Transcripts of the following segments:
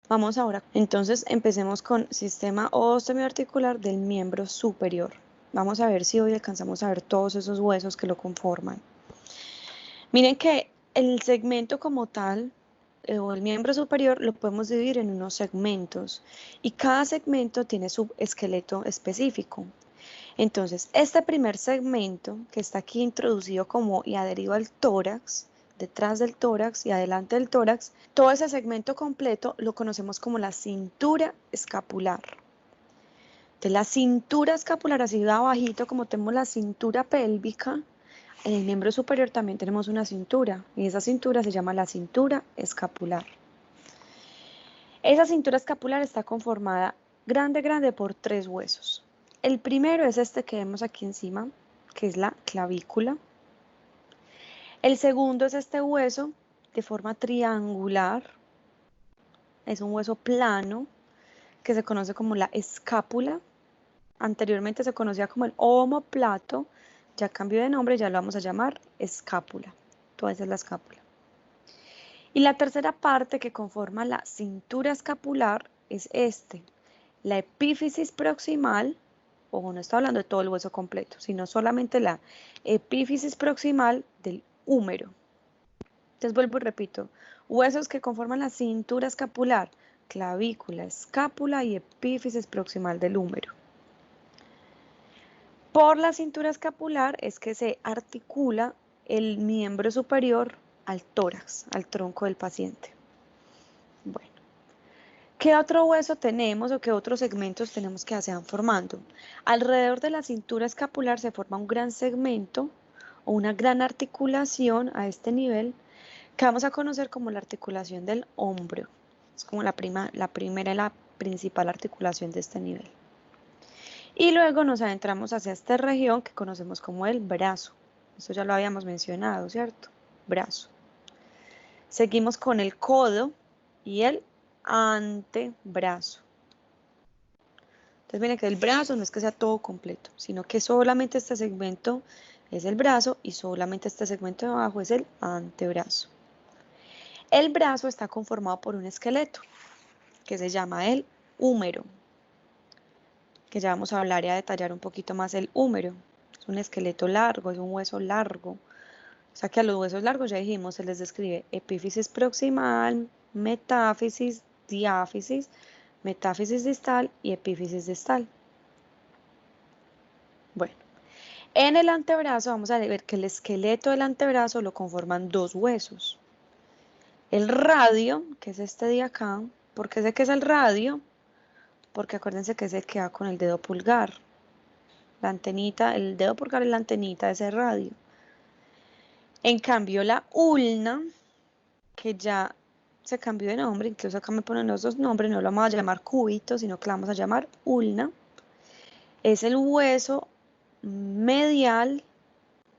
Vamos ahora, entonces empecemos con sistema osteoarticular del miembro superior. Vamos a ver si hoy alcanzamos a ver todos esos huesos que lo conforman. Miren que el segmento como tal, o el miembro superior, lo podemos dividir en unos segmentos y cada segmento tiene su esqueleto específico. Entonces, este primer segmento que está aquí introducido como y adherido al tórax, detrás del tórax y adelante del tórax, todo ese segmento completo lo conocemos como la cintura escapular. De la cintura escapular, así de abajito, como tenemos la cintura pélvica, en el miembro superior también tenemos una cintura y esa cintura se llama la cintura escapular. Esa cintura escapular está conformada grande por 3 huesos. El primero es este que vemos aquí encima, que es la clavícula. El segundo es este hueso de forma triangular. Es un hueso plano que se conoce como la escápula. Anteriormente se conocía como el omóplato. Ya cambió de nombre, ya lo vamos a llamar escápula. Toda esa es la escápula. Y la tercera parte que conforma la cintura escapular es la epífisis proximal. Ojo, no está hablando de todo el hueso completo, sino solamente la epífisis proximal del húmero. Entonces vuelvo y repito, huesos que conforman la cintura escapular, clavícula, escápula y epífisis proximal del húmero. Por la cintura escapular es que se articula el miembro superior al tórax, al tronco del paciente. Bueno, ¿qué otro hueso tenemos o qué otros segmentos tenemos que se van formando? Alrededor de la cintura escapular se forma un gran segmento o una gran articulación a este nivel que vamos a conocer como la articulación del hombro. Es como la primera y la principal articulación de este nivel. Y luego nos adentramos hacia esta región que conocemos como el brazo. Esto ya lo habíamos mencionado, ¿cierto? Brazo. Seguimos con el codo y el antebrazo. Entonces miren que el brazo no es que sea todo completo, sino que solamente este segmento es el brazo y solamente este segmento de abajo es el antebrazo. El brazo está conformado por un esqueleto que se llama el húmero, que ya vamos a hablar y a detallar un poquito más el húmero. Es un esqueleto largo, es un hueso largo. O sea que a los huesos largos ya dijimos, se les describe epífisis proximal, metáfisis, diáfisis, metáfisis distal y epífisis distal. Bueno, en el antebrazo vamos a ver que el esqueleto del antebrazo lo conforman 2 huesos. El radio, que es este de acá, ¿por qué sé que es el radio? Porque acuérdense que se queda con el dedo pulgar. La antenita, el dedo pulgar es la antenita de ese radio. En cambio, la ulna, que ya se cambió de nombre, incluso acá me ponen los 2 nombres, no lo vamos a llamar cúbito, sino que la vamos a llamar ulna, es el hueso medial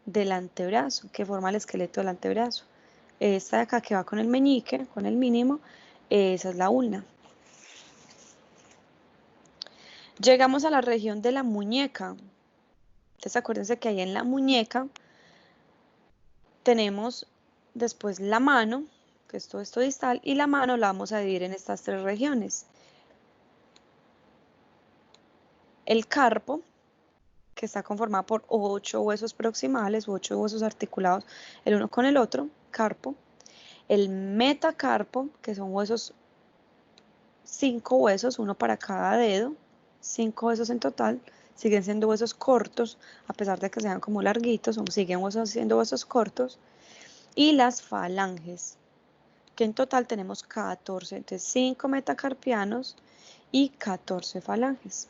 del antebrazo, que forma el esqueleto del antebrazo. Esta de acá que va con el meñique, con el mínimo, esa es la ulna. Llegamos a la región de la muñeca. Entonces acuérdense que ahí en la muñeca tenemos después la mano, que es todo esto distal, y la mano la vamos a dividir en estas 3 regiones. El carpo, que está conformado por 8 huesos proximales u 8 huesos articulados el uno con el otro, carpo. El metacarpo, que son huesos, 5 huesos, uno para cada dedo, 5 huesos en total, siguen siendo huesos cortos, a pesar de que sean como larguitos, siguen siendo huesos cortos. Y las falanges, que en total tenemos 14, entonces 5 metacarpianos y 14 falanges.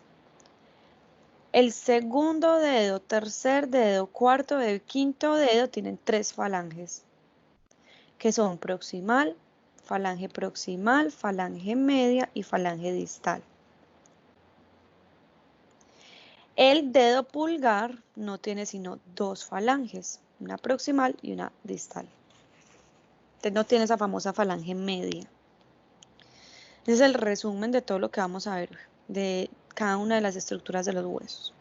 El segundo dedo, tercer dedo, cuarto dedo y quinto dedo tienen 3 falanges, que son proximal, falange media y falange distal. El dedo pulgar no tiene sino 2 falanges, una proximal y una distal. Entonces no tiene esa famosa falange media. Ese es el resumen de todo lo que vamos a ver de cada una de las estructuras de los huesos.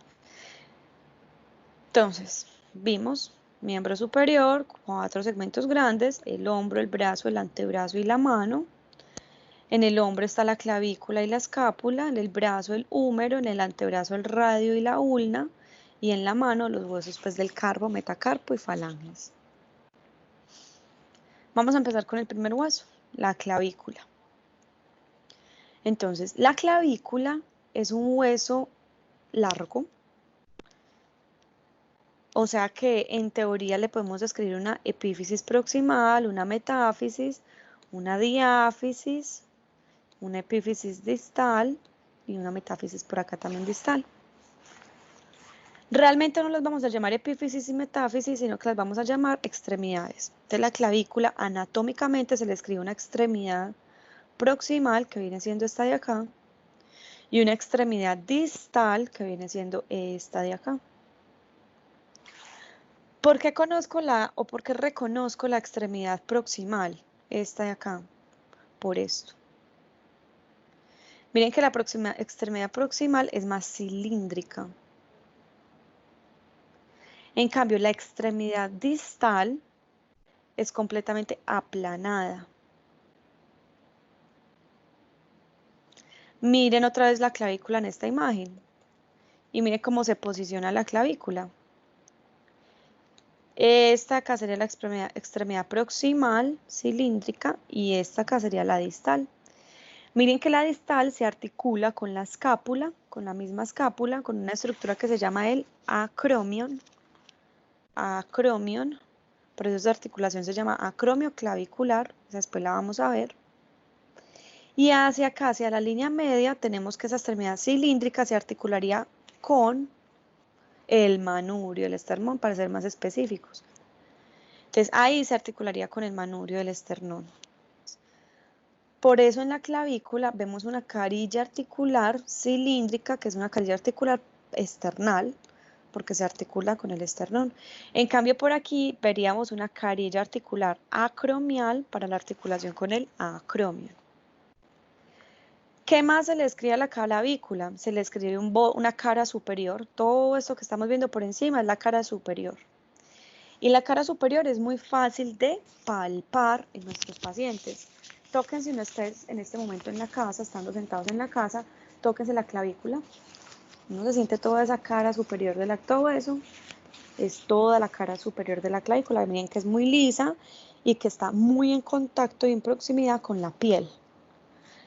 Entonces, vimos miembro superior, 4 segmentos grandes, el hombro, el brazo, el antebrazo y la mano. En el hombro está la clavícula y la escápula, en el brazo el húmero, en el antebrazo el radio y la ulna, y en la mano los huesos pues, del carpo, metacarpo y falanges. Vamos a empezar con el primer hueso, la clavícula. Entonces, la clavícula es un hueso largo, o sea que en teoría le podemos describir una epífisis proximal, una metáfisis, una diáfisis, una epífisis distal y una metáfisis por acá también distal. Realmente no las vamos a llamar epífisis y metáfisis, sino que las vamos a llamar extremidades. Entonces la clavícula anatómicamente se le escribe una extremidad proximal, que viene siendo esta de acá, y una extremidad distal, que viene siendo esta de acá. ¿Por qué conozco o por qué reconozco la extremidad proximal, esta de acá? Por esto. Miren que la extremidad proximal es más cilíndrica. En cambio, la extremidad distal es completamente aplanada. Miren otra vez la clavícula en esta imagen. Y miren cómo se posiciona la clavícula. Esta acá sería la extremidad proximal, cilíndrica, y esta acá sería la distal. Miren que la distal se articula con la escápula, con la misma escápula, con una estructura que se llama el acromion. Acromion, por eso esa articulación se llama acromio clavicular, después la vamos a ver. Y hacia acá, hacia la línea media, tenemos que esa extremidad cilíndrica se articularía con el manurio, el esternón, para ser más específicos. Entonces ahí se articularía con el manurio del esternón. Por eso en la clavícula vemos una carilla articular cilíndrica, que es una carilla articular esternal, porque se articula con el esternón. En cambio por aquí veríamos una carilla articular acromial para la articulación con el acromio. ¿Qué más se le escribe a la clavícula? Se le escribe una cara superior. Todo esto que estamos viendo por encima es la cara superior. Y la cara superior es muy fácil de palpar en nuestros pacientes. Tóquense ustedes en este momento en la casa, estando sentados en la casa, tóquense la clavícula. Uno se siente toda esa cara superior todo eso es toda la cara superior de la clavícula. Miren que es muy lisa y que está muy en contacto y en proximidad con la piel.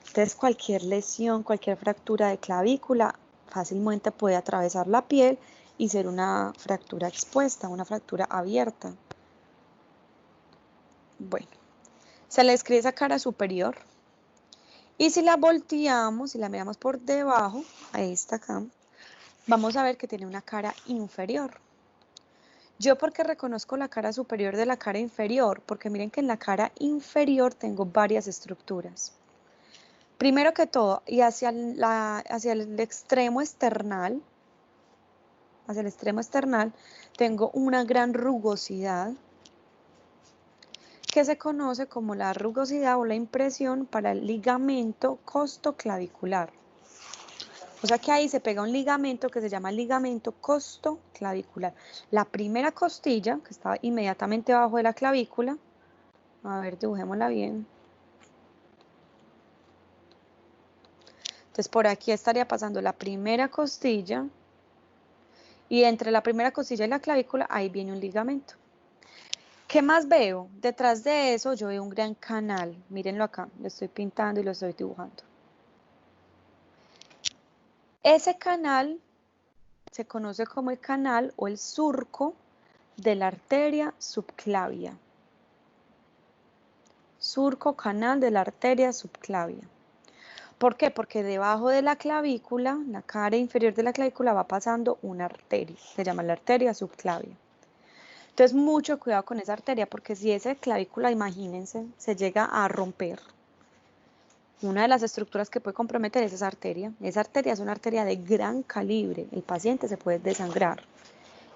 Entonces cualquier lesión, cualquier fractura de clavícula fácilmente puede atravesar la piel y ser una fractura expuesta, una fractura abierta. Bueno, se le escribe esa cara superior y si la volteamos y la miramos por debajo, ahí está acá, vamos a ver que tiene una cara inferior. ¿Yo por qué reconozco la cara superior de la cara inferior? Porque miren que en la cara inferior tengo varias estructuras. Primero que todo, y hacia el extremo external, tengo una gran rugosidad que se conoce como la rugosidad o la impresión para el ligamento costoclavicular. O sea que ahí se pega un ligamento que se llama ligamento costoclavicular. La primera costilla, que está inmediatamente abajo de la clavícula, a ver, dibujémosla bien. Entonces por aquí estaría pasando la primera costilla y entre la primera costilla y la clavícula ahí viene un ligamento. ¿Qué más veo? Detrás de eso yo veo un gran canal. Mírenlo acá, lo estoy pintando y lo estoy dibujando. Ese canal se conoce como el canal o el surco de la arteria subclavia. Surco canal de la arteria subclavia. ¿Por qué? Porque debajo de la clavícula, la cara inferior de la clavícula, va pasando una arteria, se llama la arteria subclavia. Entonces, mucho cuidado con esa arteria, porque si esa clavícula, imagínense, se llega a romper, una de las estructuras que puede comprometer es esa arteria. Esa arteria es una arteria de gran calibre, el paciente se puede desangrar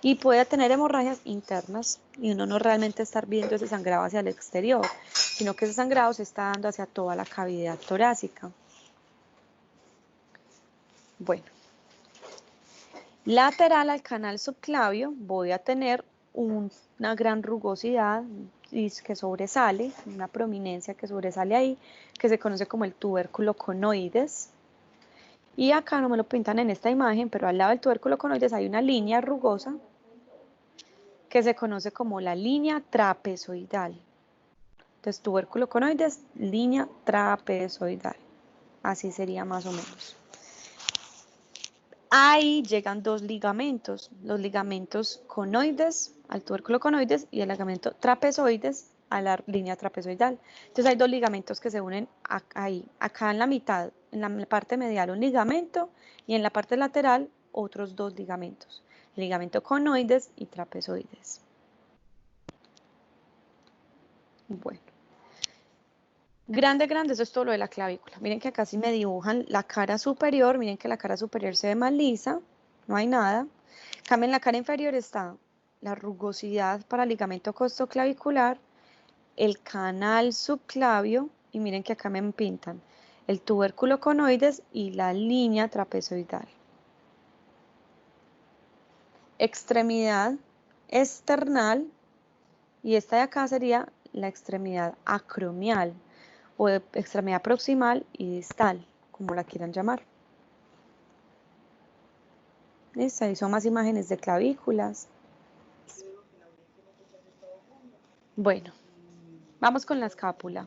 y puede tener hemorragias internas y uno no realmente estar viendo ese sangrado hacia el exterior, sino que ese sangrado se está dando hacia toda la cavidad torácica. Bueno, lateral al canal subclavio voy a tener una gran rugosidad, que sobresale, una prominencia que sobresale ahí, que se conoce como el tubérculo conoides. Y acá no me lo pintan en esta imagen, pero al lado del tubérculo conoides hay una línea rugosa que se conoce como la línea trapezoidal. Entonces, tubérculo conoides, línea trapezoidal. Así sería más o menos. Ahí llegan dos ligamentos, los ligamentos conoides al tubérculo conoides y el ligamento trapezoides a la línea trapezoidal. Entonces hay dos ligamentos que se unen ahí, acá en la mitad, en la parte medial un ligamento y en la parte lateral otros dos ligamentos, ligamento conoides y trapezoides. Bueno. Grande, eso es todo lo de la clavícula. Miren que acá sí me dibujan la cara superior, miren que la cara superior se ve más lisa, no hay nada. En la cara inferior está la rugosidad para el ligamento costoclavicular, el canal subclavio, y miren que acá me pintan el tubérculo conoides y la línea trapezoidal. Extremidad external, y esta de acá sería la extremidad acromial, o de extremidad proximal y distal, como la quieran llamar. ¿Listo? Ahí son más imágenes de clavículas. Bueno, vamos con la escápula.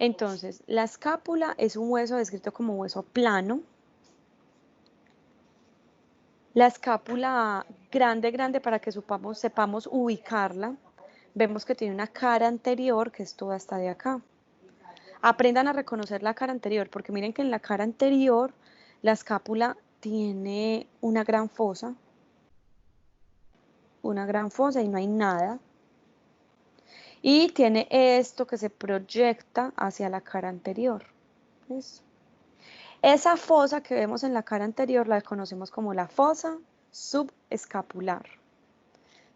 Entonces, la escápula es un hueso descrito como hueso plano. La escápula grande para que sepamos ubicarla. Vemos que tiene una cara anterior, que es toda esta de acá. Aprendan a reconocer la cara anterior, porque miren que en la cara anterior la escápula tiene una gran fosa y no hay nada. Y tiene esto que se proyecta hacia la cara anterior. ¿Listo? Esa fosa que vemos en la cara anterior la conocemos como la fosa subescapular.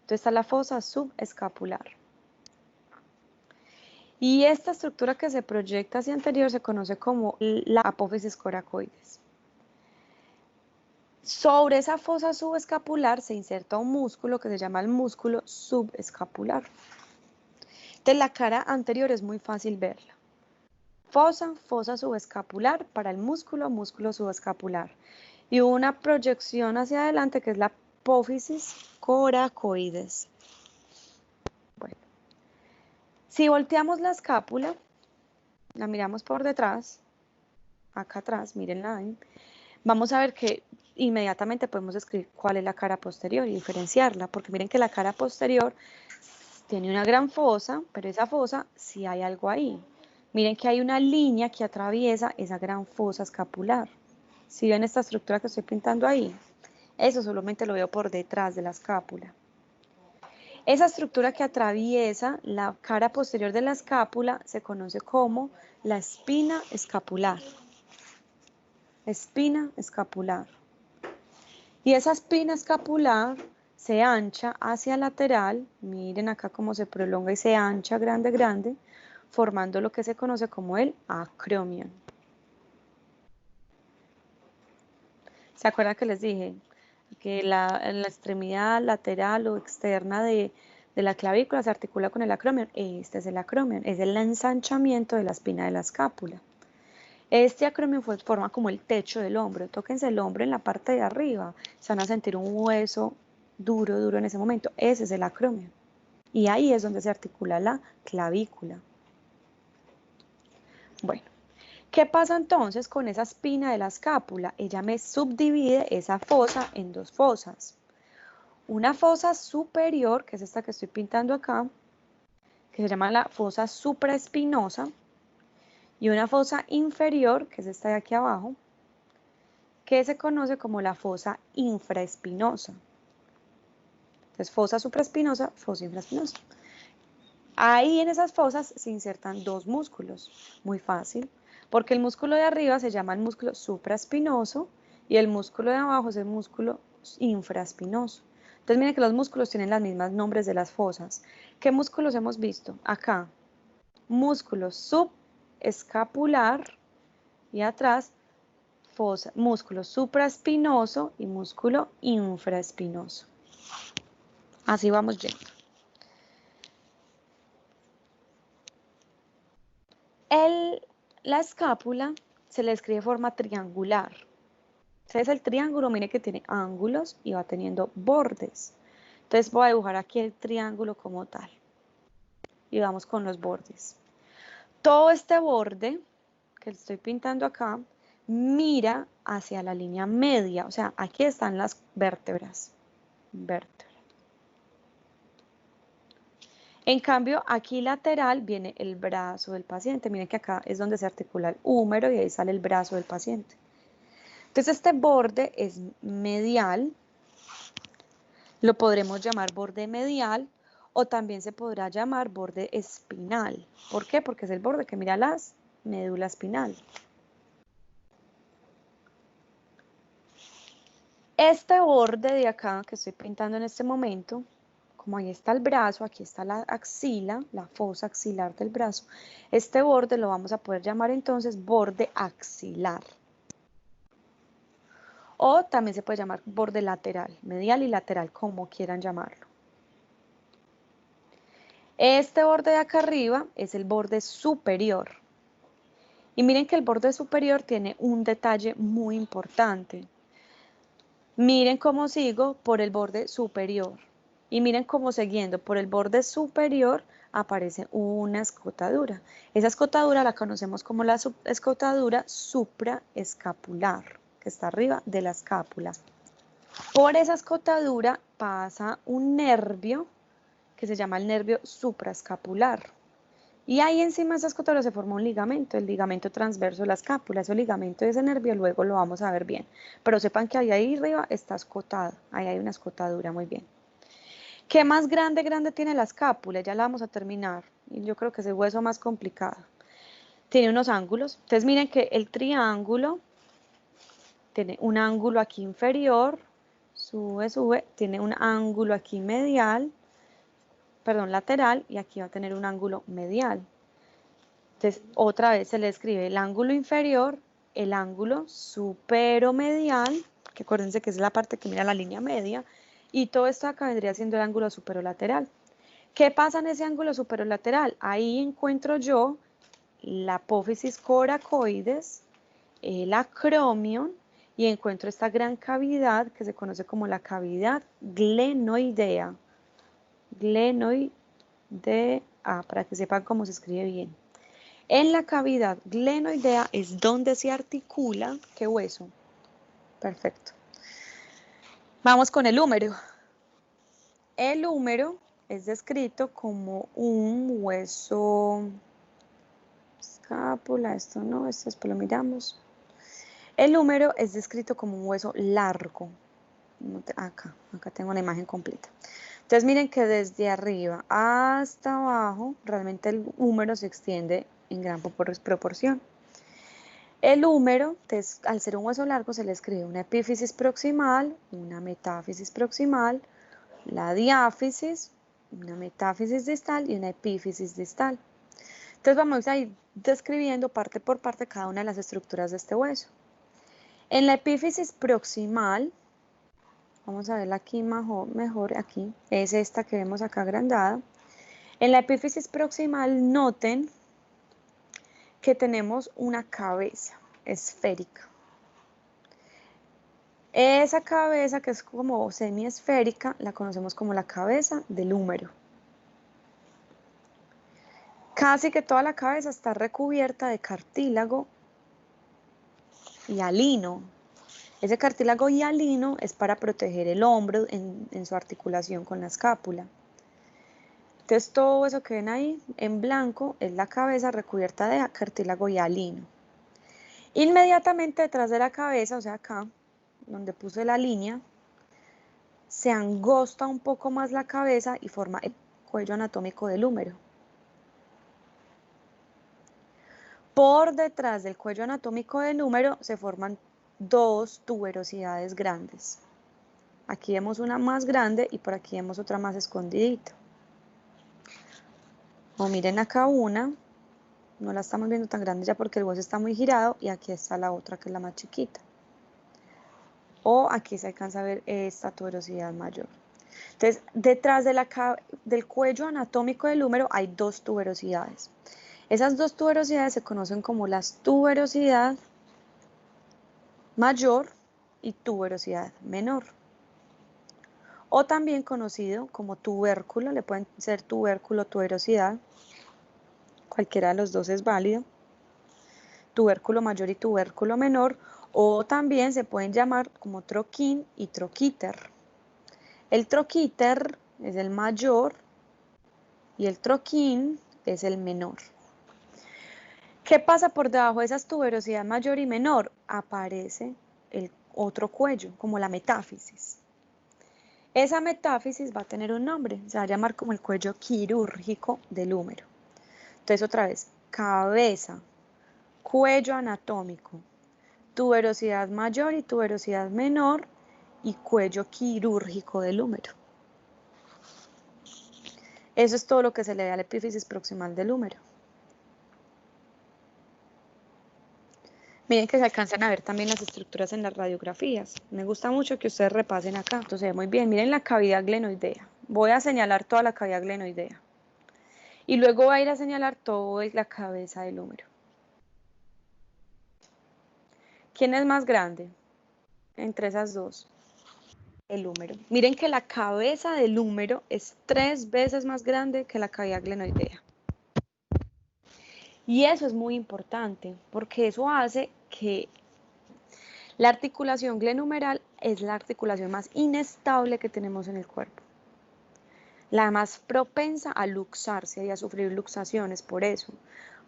Entonces está la fosa subescapular. Y esta estructura que se proyecta hacia anterior se conoce como la apófisis coracoides. Sobre esa fosa subescapular se inserta un músculo que se llama el músculo subescapular. Entonces la cara anterior es muy fácil verla. Fosa subescapular para el músculo subescapular. Y una proyección hacia adelante que es la apófisis coracoides. Bueno, si volteamos la escápula, la miramos por detrás, acá atrás, mírenla ahí, vamos a ver que inmediatamente podemos escribir cuál es la cara posterior y diferenciarla, porque miren que la cara posterior tiene una gran fosa, pero esa fosa sí hay algo ahí. Miren que hay una línea que atraviesa esa gran fosa escapular. ¿Sí ven esta estructura que estoy pintando ahí? Eso solamente lo veo por detrás de la escápula. Esa estructura que atraviesa la cara posterior de la escápula se conoce como la espina escapular. Espina escapular. Y esa espina escapular se ancha hacia lateral, miren acá cómo se prolonga y se ancha grande, formando lo que se conoce como el acromion. ¿Se acuerdan que les dije que la extremidad lateral o externa de la clavícula se articula con el acromion? Este es el acromion, es el ensanchamiento de la espina de la escápula. Este acromion forma como el techo del hombro. Tóquense el hombro en la parte de arriba, se van a sentir un hueso duro en ese momento. Ese es el acromion. Y ahí es donde se articula la clavícula. Bueno, ¿qué pasa entonces con esa espina de la escápula? Ella me subdivide esa fosa en dos fosas. Una fosa superior, que es esta que estoy pintando acá, que se llama la fosa supraespinosa, y una fosa inferior, que es esta de aquí abajo, que se conoce como la fosa infraespinosa. Entonces, fosa supraespinosa, fosa infraespinosa. Ahí en esas fosas se insertan dos músculos, muy fácil, porque el músculo de arriba se llama el músculo supraespinoso y el músculo de abajo es el músculo infraespinoso. Entonces miren que los músculos tienen los mismos nombres de las fosas. ¿Qué músculos hemos visto? Acá, músculo subescapular y atrás, músculo supraespinoso y músculo infraespinoso. Así vamos yendo. La escápula se le escribe de forma triangular. Entonces el triángulo, mire que tiene ángulos y va teniendo bordes. Entonces voy a dibujar aquí el triángulo como tal. Y vamos con los bordes. Todo este borde que estoy pintando acá, mira hacia la línea media. O sea, aquí están las vértebras. En cambio, aquí lateral viene el brazo del paciente. Miren que acá es donde se articula el húmero y ahí sale el brazo del paciente. Entonces este borde es medial, lo podremos llamar borde medial o también se podrá llamar borde espinal. ¿Por qué? Porque es el borde que mira la médula espinal. Este borde de acá que estoy pintando en este momento, como ahí está el brazo, aquí está la axila, la fosa axilar del brazo, este borde lo vamos a poder llamar entonces borde axilar. O también se puede llamar borde lateral, medial y lateral, como quieran llamarlo. Este borde de acá arriba es el borde superior. Y miren que el borde superior tiene un detalle muy importante. Miren cómo sigo por el borde superior. Y miren cómo siguiendo por el borde superior aparece una escotadura. Esa escotadura la conocemos como la escotadura supraescapular, que está arriba de la escápula. Por esa escotadura pasa un nervio que se llama el nervio supraescapular. Y ahí encima de esa escotadura se forma un ligamento, el ligamento transverso de la escápula. Ese ligamento de ese nervio luego lo vamos a ver bien. Pero sepan que ahí arriba está escotado, ahí hay una escotadura, muy bien. ¿Qué más grande tiene la escápula? Ya la vamos a terminar. Y yo creo que es el hueso más complicado. Tiene unos ángulos. Entonces miren que el triángulo tiene un ángulo aquí inferior, sube, tiene un ángulo aquí lateral, y aquí va a tener un ángulo medial. Entonces, otra vez se le escribe el ángulo inferior, el ángulo superomedial, que acuérdense que es la parte que mira la línea media, y todo esto acá vendría siendo el ángulo superolateral. ¿Qué pasa en ese ángulo superolateral? Ahí encuentro yo la apófisis coracoides, el acromion, y encuentro esta gran cavidad que se conoce como la cavidad glenoidea. Glenoidea, para que sepan cómo se escribe bien. En la cavidad glenoidea es donde se articula, ¿qué hueso? Perfecto. Vamos con el húmero. El húmero es descrito como un hueso, escápula, esto no, esto después lo miramos. El húmero es descrito como un hueso largo. Acá tengo una imagen completa. Entonces miren que desde arriba hasta abajo, realmente el húmero se extiende en gran proporción. El húmero, al ser un hueso largo, se le escribe una epífisis proximal, una metáfisis proximal, la diáfisis, una metáfisis distal y una epífisis distal. Entonces vamos a ir describiendo parte por parte cada una de las estructuras de este hueso. En la epífisis proximal, vamos a verla aquí mejor, aquí, es esta que vemos acá agrandada. En la epífisis proximal, noten que tenemos una cabeza esférica. Esa cabeza, que es como semiesférica, la conocemos como la cabeza del húmero. Casi que toda la cabeza está recubierta de cartílago hialino. Ese cartílago hialino es para proteger el hombro en su articulación con la escápula. Entonces todo eso que ven ahí en blanco es la cabeza recubierta de cartílago hialino. Inmediatamente detrás de la cabeza, o sea acá, donde puse la línea, se angosta un poco más la cabeza y forma el cuello anatómico del húmero. Por detrás del cuello anatómico del húmero se forman dos tuberosidades grandes. Aquí vemos una más grande y por aquí vemos otra más escondidita. O miren acá una, no la estamos viendo tan grande ya porque el hueso está muy girado, y aquí está la otra que es la más chiquita. O aquí se alcanza a ver esta tuberosidad mayor. Entonces, detrás del cuello anatómico del húmero hay dos tuberosidades. Esas dos tuberosidades se conocen como las tuberosidad mayor y tuberosidad menor. O también conocido como tubérculo, le pueden ser tubérculo, tuberosidad, cualquiera de los dos es válido, tubérculo mayor y tubérculo menor, o también se pueden llamar como troquín y troquíter. El troquíter es el mayor y el troquín es el menor. ¿Qué pasa por debajo de esas tuberosidad mayor y menor? Aparece el otro cuello, como la metáfisis. Esa metáfisis va a tener un nombre, se va a llamar como el cuello quirúrgico del húmero. Entonces otra vez, cabeza, cuello anatómico, tuberosidad mayor y tuberosidad menor y cuello quirúrgico del húmero. Eso es todo lo que se le da a la epífisis proximal del húmero. Miren que se alcanzan a ver también las estructuras en las radiografías. Me gusta mucho que ustedes repasen acá. Entonces se ve muy bien. Miren la cavidad glenoidea. Voy a señalar toda la cavidad glenoidea. Y luego voy a ir a señalar toda la cabeza del húmero. ¿Quién es más grande entre esas dos? El húmero. Miren que la cabeza del húmero es 3 veces más grande que la cavidad glenoidea. Y eso es muy importante porque eso hace que la articulación glenumeral es la articulación más inestable que tenemos en el cuerpo. La más propensa a luxarse y a sufrir luxaciones, por eso.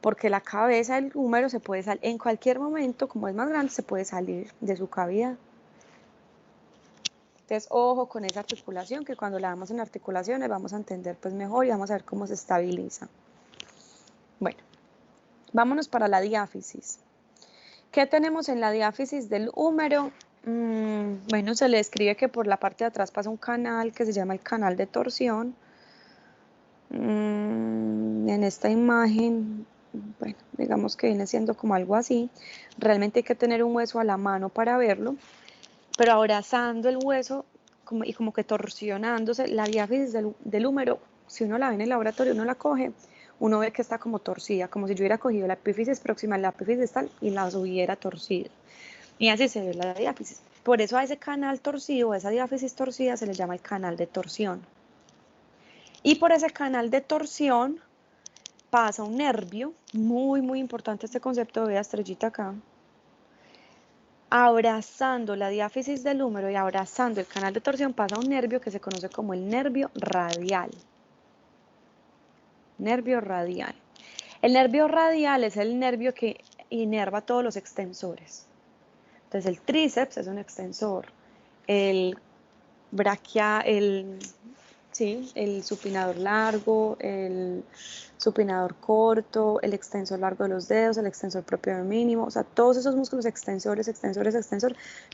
Porque la cabeza del húmero se puede salir, en cualquier momento, como es más grande, se puede salir de su cavidad. Entonces, ojo con esa articulación, que cuando la damos en articulaciones vamos a entender pues mejor y vamos a ver cómo se estabiliza. Bueno, vámonos para la diáfisis. ¿Qué tenemos en la diáfisis del húmero? Bueno, se le describe que por la parte de atrás pasa un canal que se llama el canal de torsión. En esta imagen, bueno, digamos que viene siendo como algo así. Realmente hay que tener un hueso a la mano para verlo, pero abrazando el hueso y como que torsionándose, la diáfisis del húmero, si uno la ve en el laboratorio, uno la coge, uno ve que está como torcida, como si yo hubiera cogido la epífisis proximal, la epífisis distal y las hubiera torcido. Y así se ve la diáfisis. Por eso a ese canal torcido, a esa diáfisis torcida, se le llama el canal de torsión. Y por ese canal de torsión pasa un nervio, muy importante este concepto, vea estrellita acá, abrazando la diáfisis del húmero y abrazando el canal de torsión pasa un nervio que se conoce como el nervio radial. Nervio radial. El nervio radial es el nervio que inerva todos los extensores. Entonces el tríceps es un extensor, el el supinador largo, el supinador corto, el extensor largo de los dedos, el extensor propio mínimo, o sea, todos esos músculos extensores,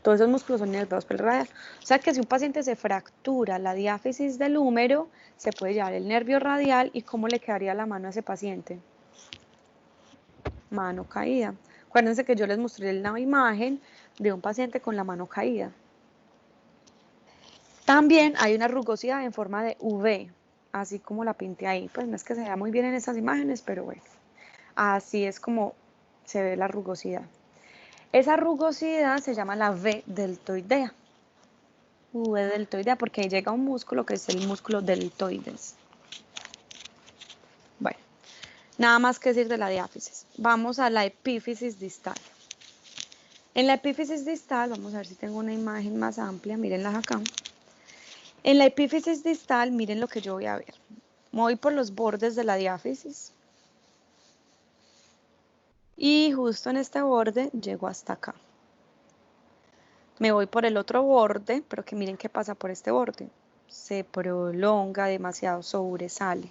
todos esos músculos son inervados por el radial. O sea que si un paciente se fractura la diáfisis del húmero, se puede llevar el nervio radial y ¿cómo le quedaría la mano a ese paciente? Mano caída. Acuérdense que yo les mostré la imagen de un paciente con la mano caída. También hay una rugosidad en forma de V, así como la pinté ahí. Pues no es que se vea muy bien en esas imágenes, pero bueno, así es como se ve la rugosidad. Esa rugosidad se llama la V deltoidea. V deltoidea, porque ahí llega un músculo que es el músculo deltoides. Bueno, nada más que decir de la diáfisis. Vamos a la epífisis distal. En la epífisis distal, vamos a ver si tengo una imagen más amplia, mírenlas acá. En la epífisis distal, miren lo que yo voy a ver. Me voy por los bordes de la diáfisis. Y justo en este borde llego hasta acá. Me voy por el otro borde, pero que miren qué pasa por este borde. Se prolonga demasiado, sobresale.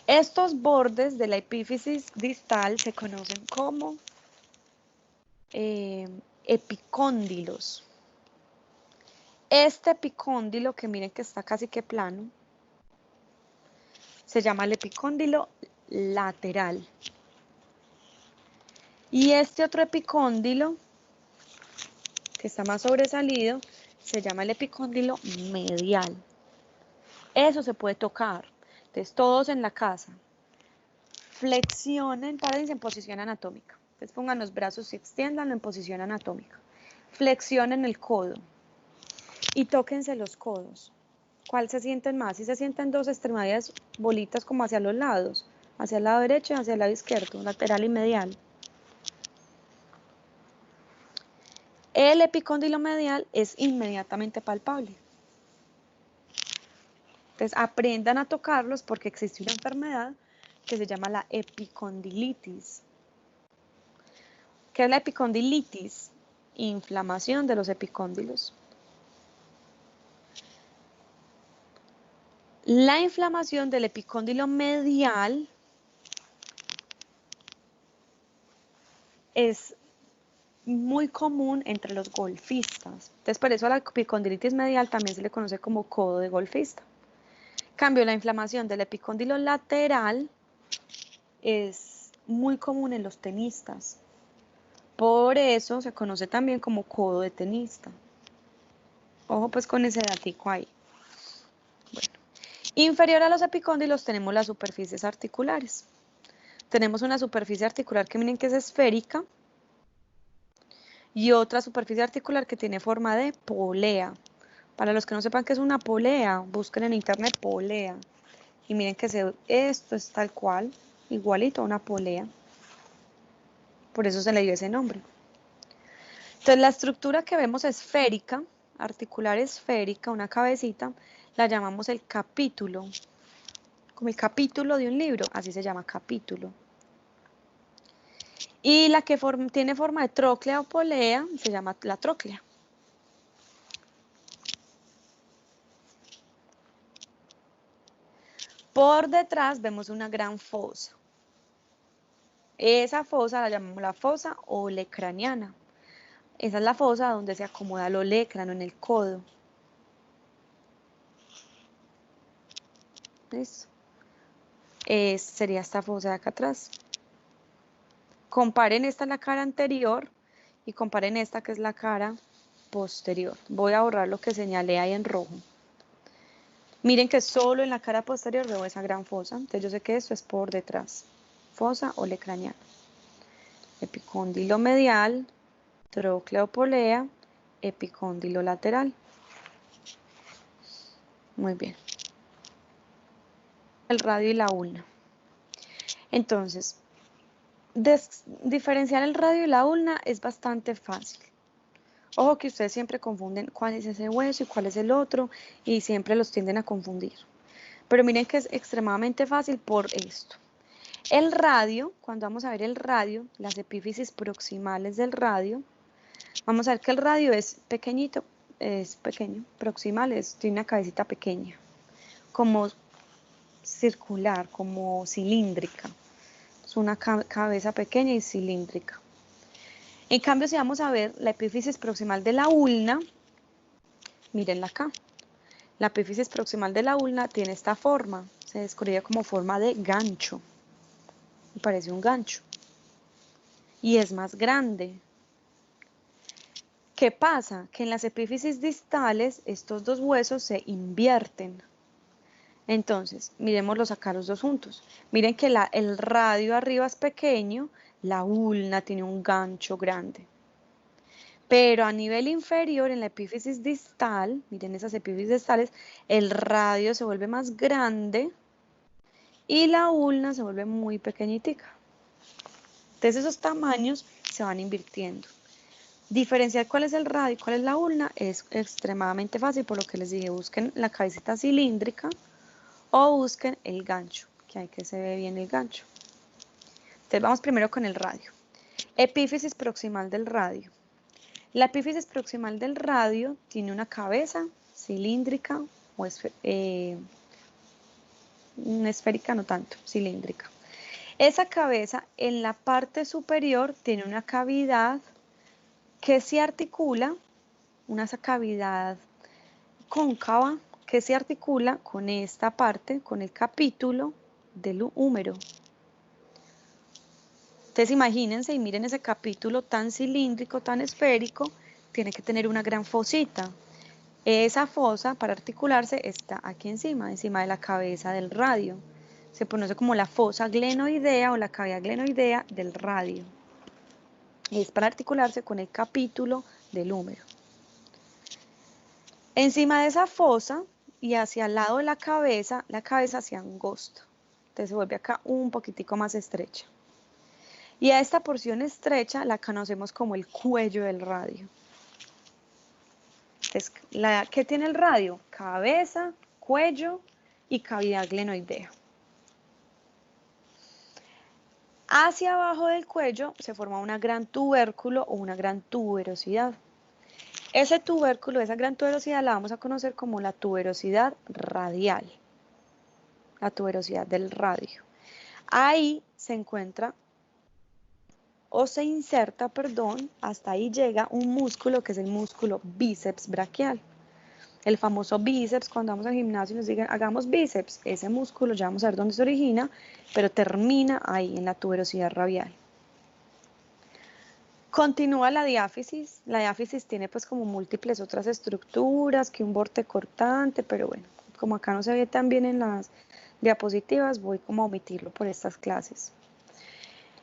Estos bordes de la epífisis distal se conocen como epicóndilos. Este epicóndilo, que miren que está casi que plano, se llama el epicóndilo lateral. Y este otro epicóndilo, que está más sobresalido, se llama el epicóndilo medial. Eso se puede tocar. Entonces, todos en la casa, flexionen, párense en posición anatómica. Entonces, pongan los brazos y extiéndanlo en posición anatómica. Flexionen el codo y tóquense los codos. ¿Cuál se sienten más? Si se sienten dos extremidades bolitas como hacia los lados, hacia el lado derecho y hacia el lado izquierdo, lateral y medial. El epicóndilo medial es inmediatamente palpable. Entonces aprendan a tocarlos porque existe una enfermedad que se llama la epicondilitis. ¿Qué es la epicondilitis? Inflamación de los epicóndilos. La inflamación del epicóndilo medial es muy común entre los golfistas. Entonces, por eso a la epicondilitis medial también se le conoce como codo de golfista. En cambio, la inflamación del epicóndilo lateral es muy común en los tenistas. Por eso se conoce también como codo de tenista. Ojo pues con ese datico ahí. Bueno. Inferior a los epicóndilos tenemos las superficies articulares. Tenemos una superficie articular que miren que es esférica y otra superficie articular que tiene forma de polea. Para los que no sepan qué es una polea, busquen en internet polea. Y miren que esto es tal cual, igualito a una polea. Por eso se le dio ese nombre. Entonces la estructura que vemos esférica, articular esférica, una cabecita, la llamamos el capítulo. Como el capítulo de un libro, así se llama capítulo. Y la que tiene forma de tróclea o polea se llama la tróclea. Por detrás vemos una gran fosa. Esa fosa la llamamos la fosa olecraniana. Esa es la fosa donde se acomoda el olecrano en el codo. ¿Listo? Sería esta fosa de acá atrás. Comparen esta la cara anterior y comparen esta que es la cara posterior. Voy a borrar lo que señalé ahí en rojo. Miren que solo en la cara posterior veo esa gran fosa. Entonces yo sé que esto es por detrás. Fosa olecraniana. Epicóndilo medial, trócleo polea, epicóndilo lateral. Muy bien. El radio y la ulna. Entonces, diferenciar el radio y la ulna es bastante fácil. Ojo que ustedes siempre confunden cuál es ese hueso y cuál es el otro y siempre los tienden a confundir. Pero miren que es extremadamente fácil por esto. El radio, cuando vamos a ver el radio, las epífisis proximales del radio, vamos a ver que el radio es pequeñito, es pequeño, proximal, tiene una cabecita pequeña, como circular, como cilíndrica. Es una cabeza pequeña y cilíndrica. En cambio, si vamos a ver la epífisis proximal de la ulna, mírenla acá. La epífisis proximal de la ulna tiene esta forma, se describe como forma de gancho. Me parece un gancho. Y es más grande. ¿Qué pasa? Que en las epífisis distales estos dos huesos se invierten. Entonces, miremoslos acá los dos juntos. Miren que el radio arriba es pequeño, la ulna tiene un gancho grande. Pero a nivel inferior, en la epífisis distal, miren esas epífisis distales, el radio se vuelve más grande y la ulna se vuelve muy pequeñitica. Entonces esos tamaños se van invirtiendo. Diferenciar cuál es el radio y cuál es la ulna es extremadamente fácil, por lo que les dije, busquen la cabecita cilíndrica o busquen el gancho, que hay que se ve bien el gancho. Entonces vamos primero con el radio. Epífisis proximal del radio. La epífisis proximal del radio tiene una cabeza cilíndrica o esférica, no tanto, cilíndrica. Esa cabeza en la parte superior tiene una cavidad que se articula, una cavidad cóncava que se articula con esta parte, con el capítulo del húmero. Entonces imagínense y miren ese capítulo tan cilíndrico, tan esférico, tiene que tener una gran fosita. Esa fosa para articularse está aquí encima de la cabeza del radio. Se conoce como la fosa glenoidea o la cavidad glenoidea del radio. Es para articularse con el capítulo del húmero. Encima de esa fosa y hacia el lado de la cabeza se angosta. Entonces se vuelve acá un poquitico más estrecha. Y a esta porción estrecha la conocemos como el cuello del radio. Entonces, ¿qué tiene el radio? Cabeza, cuello y cavidad glenoidea. Hacia abajo del cuello se forma una gran tubérculo o una gran tuberosidad. Ese tubérculo, esa gran tuberosidad la vamos a conocer como la tuberosidad radial. La tuberosidad del radio. Ahí se encuentra o se inserta, perdón, hasta ahí llega un músculo que es el músculo bíceps braquial. El famoso bíceps, cuando vamos al gimnasio y nos digan hagamos bíceps, ese músculo ya vamos a ver dónde se origina, pero termina ahí en la tuberosidad radial. Continúa la diáfisis. La diáfisis tiene pues como múltiples otras estructuras que un borde cortante, pero bueno, como acá no se ve tan bien en las diapositivas, voy como a omitirlo por estas clases.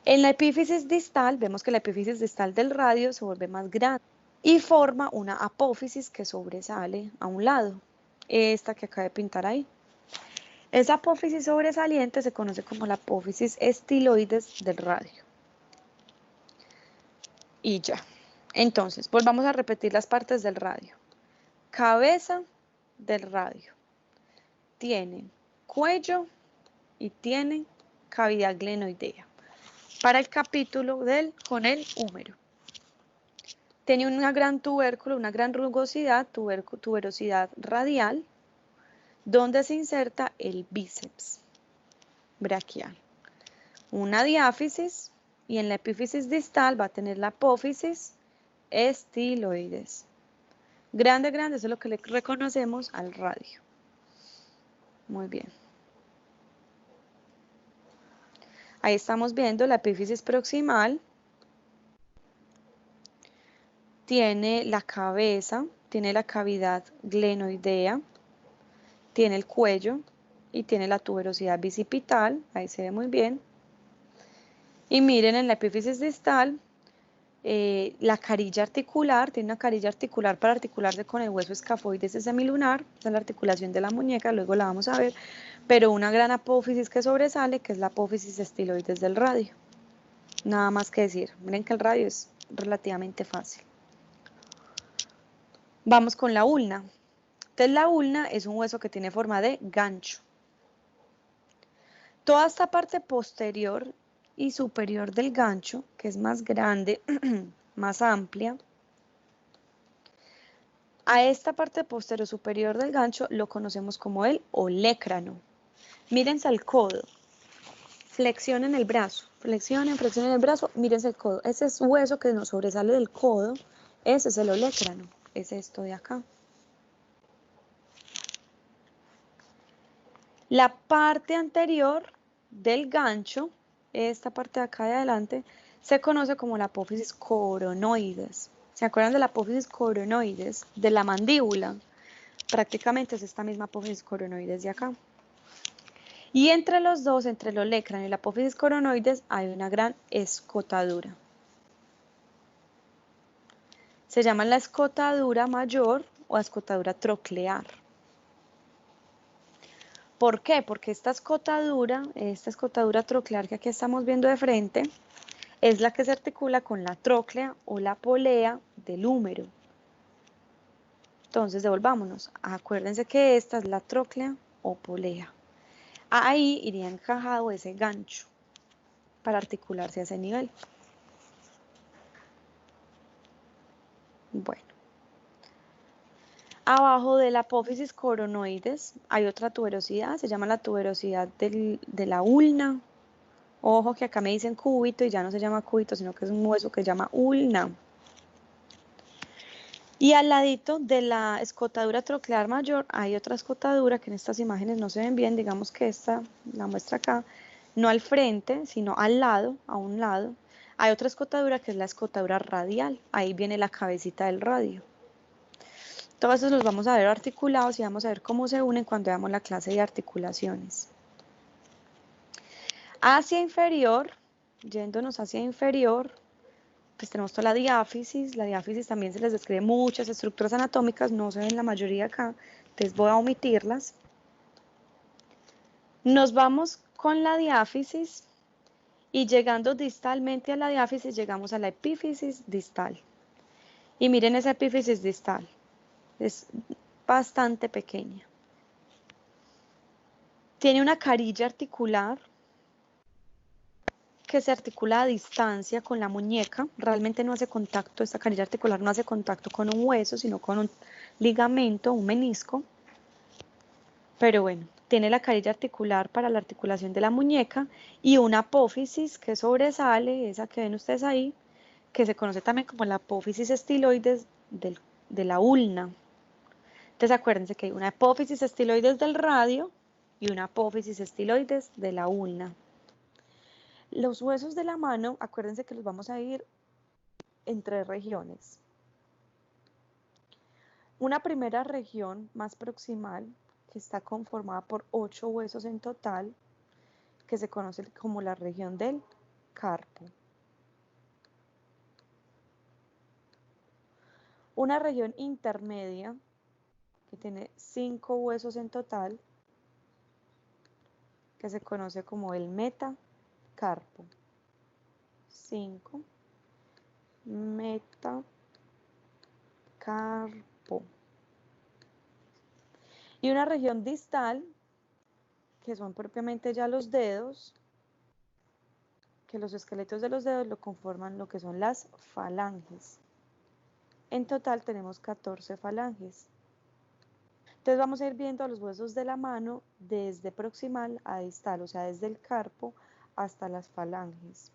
En la epífisis distal, vemos que la epífisis distal del radio se vuelve más grande y forma una apófisis que sobresale a un lado, esta que acabo de pintar ahí. Esa apófisis sobresaliente se conoce como la apófisis estiloides del radio. Y ya. Entonces, volvamos a repetir las partes del radio. Cabeza del radio. Tiene cuello y tiene cavidad glenoidea. Para el capítulo con el húmero. Tiene una gran tubérculo, una gran rugosidad, tuberosidad radial, donde se inserta el bíceps braquial. Una diáfisis y en la epífisis distal va a tener la apófisis estiloides. Grande, grande, eso es lo que le reconocemos al radio. Muy bien. Ahí estamos viendo la epífisis proximal. Tiene la cabeza, tiene la cavidad glenoidea, tiene el cuello y tiene la tuberosidad bicipital. Ahí se ve muy bien. Y miren en la epífisis distal, la carilla articular, tiene una carilla articular para articularse con el hueso escafoides semilunar, esa es la articulación de la muñeca, luego la vamos a ver, pero una gran apófisis que sobresale, que es la apófisis estiloides del radio. Nada más que decir, miren que el radio es relativamente fácil. Vamos con la ulna. Entonces la ulna es un hueso que tiene forma de gancho. Toda esta parte posterior y superior del gancho, que es más grande, más amplia, a esta parte posterior superior del gancho lo conocemos como el olecrano. Mírense el codo, flexionen el brazo, flexionen el brazo, mírense el codo. Ese es hueso que nos sobresale del codo, ese es el olecrano, es esto de acá. La parte anterior del gancho, esta parte de acá de adelante, se conoce como la apófisis coronoides. ¿Se acuerdan de la apófisis coronoides de la mandíbula? Prácticamente es esta misma apófisis coronoides de acá. Y entre los dos, entre el olecrano y la apófisis coronoides, hay una gran escotadura. Se llama la escotadura mayor o escotadura troclear. ¿Por qué? Porque esta escotadura troclear que aquí estamos viendo de frente, es la que se articula con la tróclea o la polea del húmero. Entonces, devolvámonos. Acuérdense que esta es la tróclea o polea. Ahí iría encajado ese gancho para articularse a ese nivel. Bueno. Abajo de la apófisis coronoides hay otra tuberosidad, se llama la tuberosidad de la ulna. Ojo que acá me dicen cúbito y ya no se llama cúbito, sino que es un hueso que se llama ulna. Y al ladito de la escotadura troclear mayor hay otra escotadura que en estas imágenes no se ven bien, digamos que esta la muestra acá, no al frente, sino al lado, a un lado. Hay otra escotadura que es la escotadura radial, ahí viene la cabecita del radio. Todos estos los vamos a ver articulados y vamos a ver cómo se unen cuando veamos la clase de articulaciones. Hacia inferior, yéndonos hacia inferior, pues tenemos toda la diáfisis. La diáfisis también se les describe muchas estructuras anatómicas, no se ven la mayoría acá, entonces voy a omitirlas. Nos vamos con la diáfisis y llegando distalmente a la diáfisis llegamos a la epífisis distal. Y miren esa epífisis distal, es bastante pequeña. Tiene una carilla articular que se articula a distancia con la muñeca. Realmente no hace contacto, esta carilla articular no hace contacto con un hueso, sino con un ligamento, un menisco. Pero bueno, tiene la carilla articular para la articulación de la muñeca y una apófisis que sobresale, esa que ven ustedes ahí, que se conoce también como la apófisis estiloides de la ulna. Entonces acuérdense que hay una apófisis estiloides del radio y una apófisis estiloides de la ulna. Los huesos de la mano, acuérdense que los vamos a ir en 3 regiones. Una primera región más proximal, que está conformada por 8 huesos en total, que se conoce como la región del carpo. Una región intermedia, que tiene 5 huesos en total, que se conoce como el metacarpo. 5 metacarpo. Y una región distal, que son propiamente ya los dedos, que los esqueletos de los dedos lo conforman lo que son las falanges. En total tenemos 14 falanges. Entonces vamos a ir viendo los huesos de la mano desde proximal a distal, o sea, desde el carpo hasta las falanges.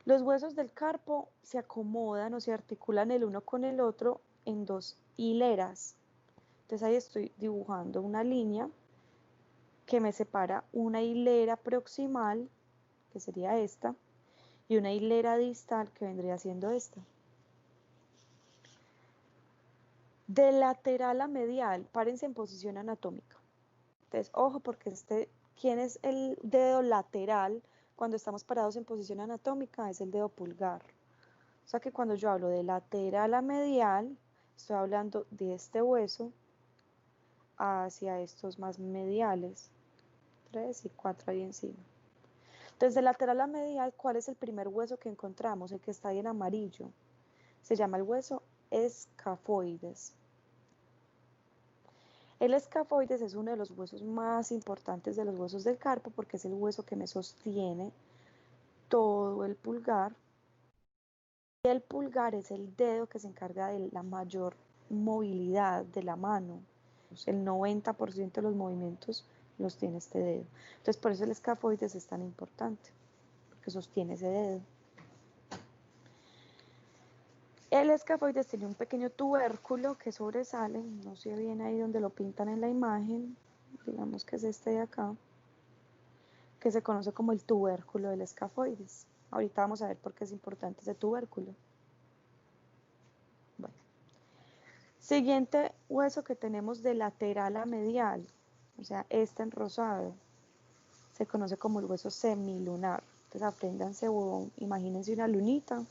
Los huesos del carpo se acomodan o se articulan el uno con el otro en 2 hileras. Entonces ahí estoy dibujando una línea que me separa una hilera proximal, que sería esta, y una hilera distal, que vendría siendo esta. De lateral a medial, párense en posición anatómica. Entonces, ojo, porque ¿quién es el dedo lateral cuando estamos parados en posición anatómica? Es el dedo pulgar. O sea que cuando yo hablo de lateral a medial, estoy hablando de este hueso hacia estos más mediales. 3 y 4 ahí encima. Entonces, de lateral a medial, ¿cuál es el primer hueso que encontramos? El que está ahí en amarillo. Se llama el hueso escafoides. El escafoides es uno de los huesos más importantes de los huesos del carpo porque es el hueso que me sostiene todo el pulgar. Y el pulgar es el dedo que se encarga de la mayor movilidad de la mano. El 90% de los movimientos los tiene este dedo. Entonces por eso el escafoides es tan importante, porque sostiene ese dedo. El escafoides tiene un pequeño tubérculo que sobresale, no se ve bien ahí donde lo pintan en la imagen, digamos que es este de acá, que se conoce como el tubérculo del escafoides. Ahorita vamos a ver por qué es importante ese tubérculo. Bueno. Siguiente hueso que tenemos de lateral a medial, o sea, este en rosado, se conoce como el hueso semilunar. Entonces apréndanse o imagínense una lunita,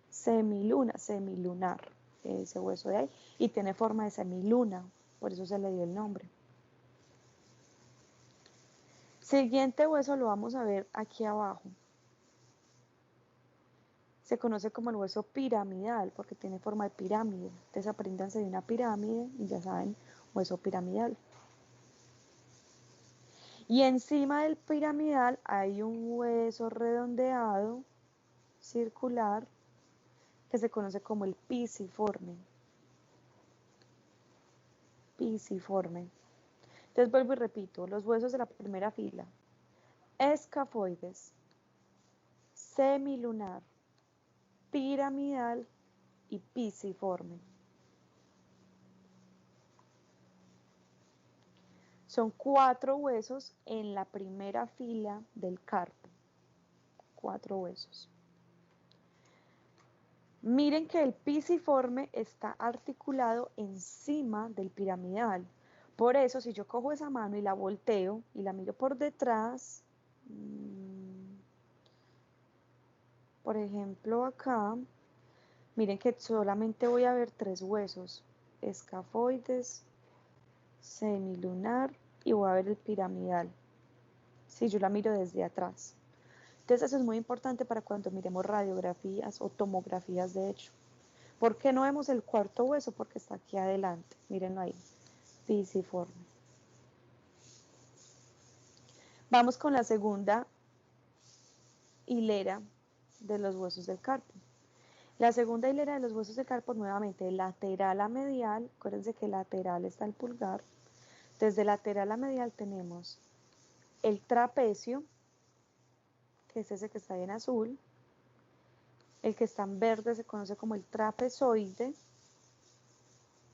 semilunar, ese hueso de ahí, y tiene forma de semiluna, por eso se le dio el nombre. Siguiente hueso lo vamos a ver aquí abajo. Se conoce como el hueso piramidal porque tiene forma de pirámide. Entonces apréndanse de una pirámide y ya saben, hueso piramidal. Y encima del piramidal hay un hueso redondeado, circular, que se conoce como el pisiforme. Pisiforme. Entonces vuelvo y repito, los huesos de la primera fila: escafoides, semilunar, piramidal y pisiforme. Son 4 huesos en la primera fila del carpo. 4 huesos. Miren que el pisiforme está articulado encima del piramidal. Por eso, si yo cojo esa mano y la volteo y la miro por detrás, por ejemplo acá, miren que solamente voy a ver 3 huesos, escafoides, semilunar y voy a ver el piramidal, si yo la miro desde atrás. Entonces eso es muy importante para cuando miremos radiografías o tomografías de hecho. ¿Por qué no vemos el cuarto hueso? Porque está aquí adelante, mírenlo ahí, pisiforme. Vamos con la segunda hilera de los huesos del carpo. La segunda hilera de los huesos del carpo, nuevamente lateral a medial, acuérdense que lateral está el pulgar, desde lateral a medial tenemos el trapecio, que es ese que está ahí en azul, el que está en verde se conoce como el trapezoide,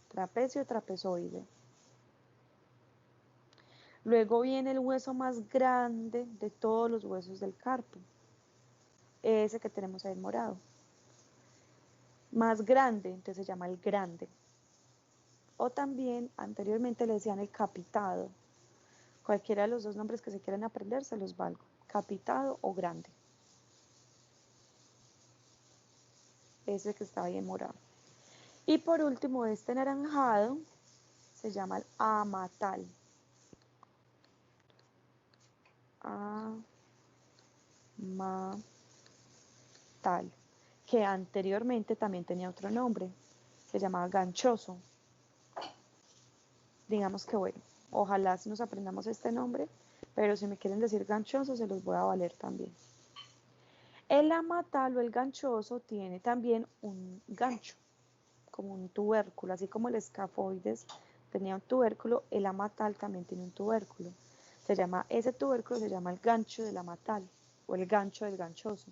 trapecio, trapezoide. Luego viene el hueso más grande de todos los huesos del carpo, ese que tenemos ahí en morado. Más grande, entonces se llama el grande. O también anteriormente le decían el capitado. Cualquiera de los dos nombres que se quieran aprender se los valgo, capitado o grande. Ese que está ahí en morado. Y por último, este anaranjado se llama el amatal. Amatal, que anteriormente también tenía otro nombre, se llamaba ganchoso. Digamos que bueno, ojalá si nos aprendamos este nombre, pero si me quieren decir ganchoso se los voy a valer también. El amatal o el ganchoso tiene también un gancho, como un tubérculo, así como el escafoides tenía un tubérculo, el amatal también tiene un tubérculo. Ese tubérculo se llama el gancho del amatal o el gancho del ganchoso.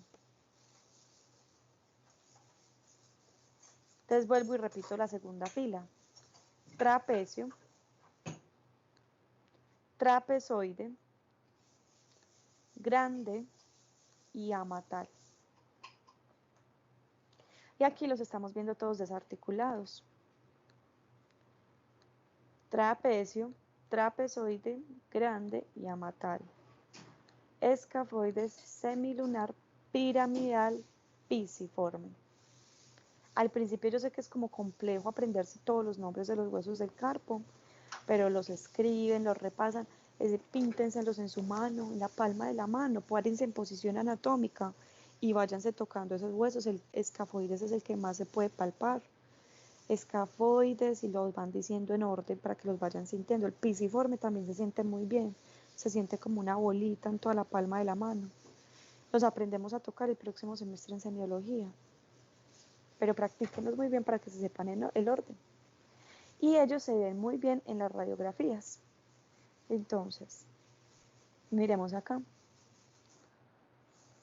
Entonces vuelvo y repito la segunda fila. Trapecio, trapezoide, grande y amatal. Y aquí los estamos viendo todos desarticulados. Trapecio, trapezoide, grande y amatal. Escafoides, semilunar, piramidal, pisiforme. Al principio yo sé que es como complejo aprenderse todos los nombres de los huesos del carpo, pero los escriben, los repasan, píntenselos en su mano, en la palma de la mano, párense en posición anatómica y váyanse tocando esos huesos. El escafoides es el que más se puede palpar. Escafoides y los van diciendo en orden para que los vayan sintiendo. El pisiforme también se siente muy bien, se siente como una bolita en toda la palma de la mano. Los aprendemos a tocar el próximo semestre en semiología, pero practíquenlos muy bien para que se sepan el orden. Y ellos se ven muy bien en las radiografías. Entonces, miremos acá.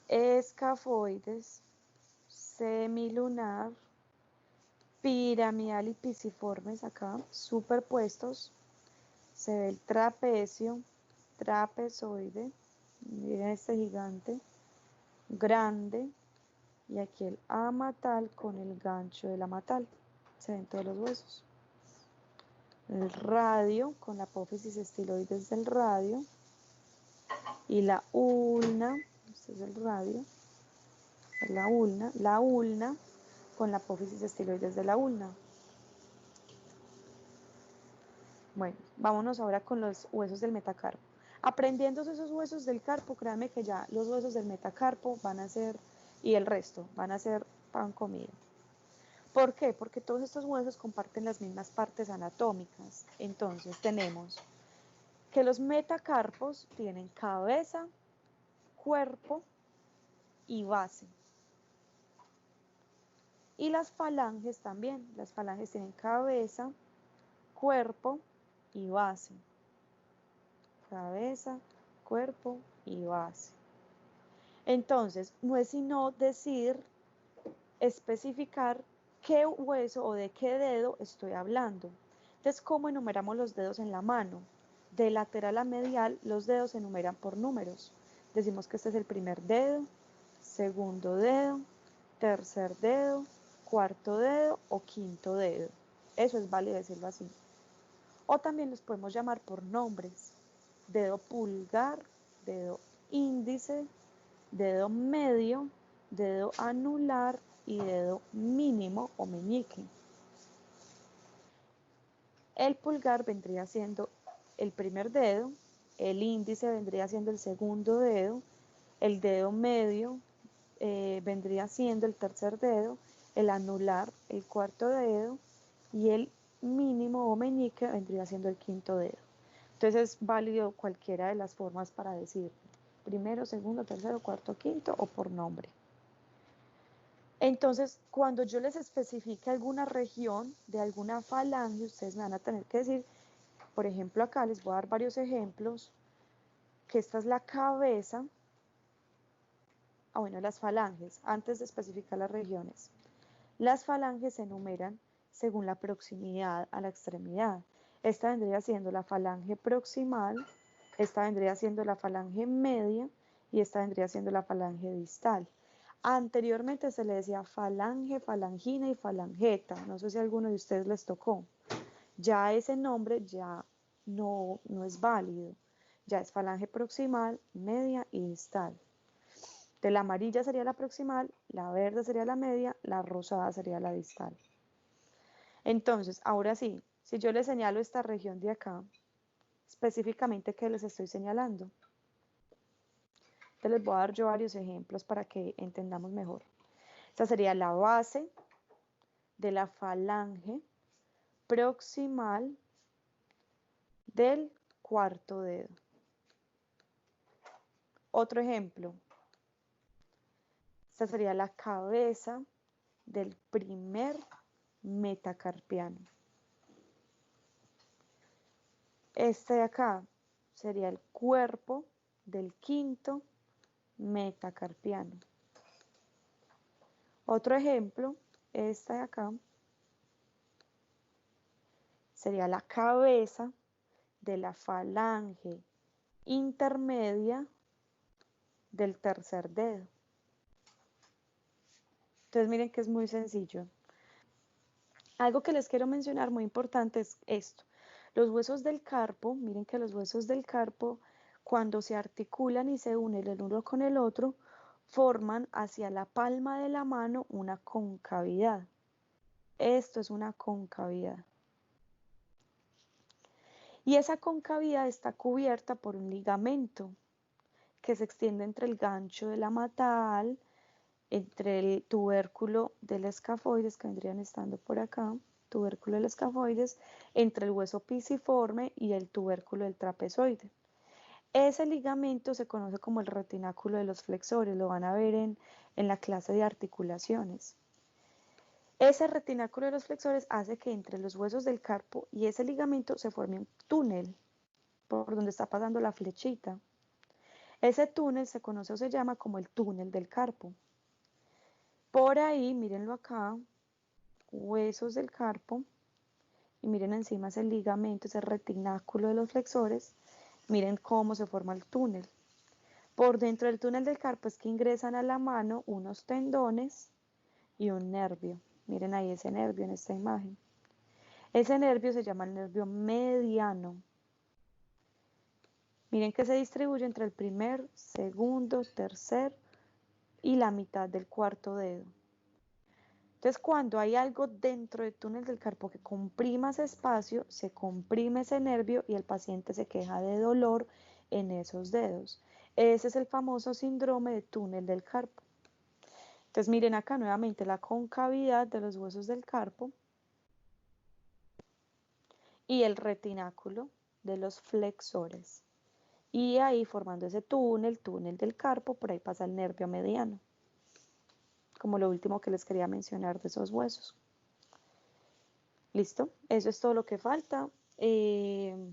Escafoides, semilunar, piramidal y pisiformes acá, superpuestos. Se ve el trapecio, trapezoide, miren este gigante, grande, y aquí el amatal con el gancho del amatal. Se ven todos los huesos. El radio con la apófisis estiloides del radio y la ulna, este es el radio, la ulna con la apófisis estiloides de la ulna. Bueno, vámonos ahora con los huesos del metacarpo. Aprendiendo esos huesos del carpo, créanme que ya los huesos del metacarpo van a ser, y el resto, van a ser pan comido. ¿Por qué? Porque todos estos huesos comparten las mismas partes anatómicas. Entonces tenemos que los metacarpos tienen cabeza, cuerpo y base. Y las falanges también. Las falanges tienen cabeza, cuerpo y base. Cabeza, cuerpo y base. Entonces, no es sino decir, especificar qué hueso o de qué dedo estoy hablando. Entonces, ¿cómo enumeramos los dedos en la mano? De lateral a medial, los dedos se enumeran por números. Decimos que este es el primer dedo, segundo dedo, tercer dedo, cuarto dedo o quinto dedo. Eso es válido decirlo así. O también los podemos llamar por nombres. Dedo pulgar, dedo índice, dedo medio, dedo anular y dedo mínimo o meñique. El pulgar vendría siendo el primer dedo, el índice vendría siendo el segundo dedo, el dedo medio vendría siendo el tercer dedo, el anular el cuarto dedo y el mínimo o meñique vendría siendo el quinto dedo. Entonces es válido cualquiera de las formas para decir primero, segundo, tercero, cuarto, quinto o por nombre. Entonces, cuando yo les especifique alguna región de alguna falange, ustedes me van a tener que decir, por ejemplo, acá les voy a dar varios ejemplos, que esta es la cabeza, bueno, las falanges, antes de especificar las regiones. Las falanges se enumeran según la proximidad a la extremidad. Esta vendría siendo la falange proximal, esta vendría siendo la falange media y esta vendría siendo la falange distal. Anteriormente se le decía falange, falangina y falangeta. No sé si a alguno de ustedes les tocó. Ya ese nombre ya no es válido. Ya es falange proximal, media y distal. De la amarilla sería la proximal, la verde sería la media, la rosada sería la distal. Entonces, ahora sí, si yo les señalo esta región de acá, específicamente, ¿qué les estoy señalando? Entonces les voy a dar yo varios ejemplos para que entendamos mejor. Esta sería la base de la falange proximal del cuarto dedo. Otro ejemplo, esta sería la cabeza del primer metacarpiano. Este de acá sería el cuerpo del quinto metacarpiano. Otro ejemplo, esta de acá, sería la cabeza de la falange intermedia del tercer dedo. Entonces miren que es muy sencillo. Algo que les quiero mencionar muy importante es esto. Los huesos del carpo, miren que los huesos del carpo, cuando se articulan y se unen el uno con el otro, forman hacia la palma de la mano una concavidad. Esto es una concavidad. Y esa concavidad está cubierta por un ligamento que se extiende entre el gancho de la matal, entre el tubérculo del escafoides, que vendrían estando por acá, tubérculo del escafoides, entre el hueso pisiforme y el tubérculo del trapezoide. Ese ligamento se conoce como el retináculo de los flexores, lo van a ver en la clase de articulaciones. Ese retináculo de los flexores hace que entre los huesos del carpo y ese ligamento se forme un túnel por donde está pasando la flechita. Ese túnel se conoce o se llama como el túnel del carpo. Por ahí, mírenlo acá, huesos del carpo, y miren encima ese ligamento, ese retináculo de los flexores, miren cómo se forma el túnel. Por dentro del túnel del carpo es que ingresan a la mano unos tendones y un nervio. Miren ahí ese nervio en esta imagen. Ese nervio se llama el nervio mediano. Miren que se distribuye entre el primer, segundo, tercer y la mitad del cuarto dedo. Entonces, cuando hay algo dentro del túnel del carpo que comprima ese espacio, se comprime ese nervio y el paciente se queja de dolor en esos dedos. Ese es el famoso síndrome de túnel del carpo. Entonces, miren acá nuevamente la concavidad de los huesos del carpo y el retináculo de los flexores. Y ahí formando ese túnel del carpo, por ahí pasa el nervio mediano. Como lo último que les quería mencionar de esos huesos. ¿Listo? Eso es todo lo que falta.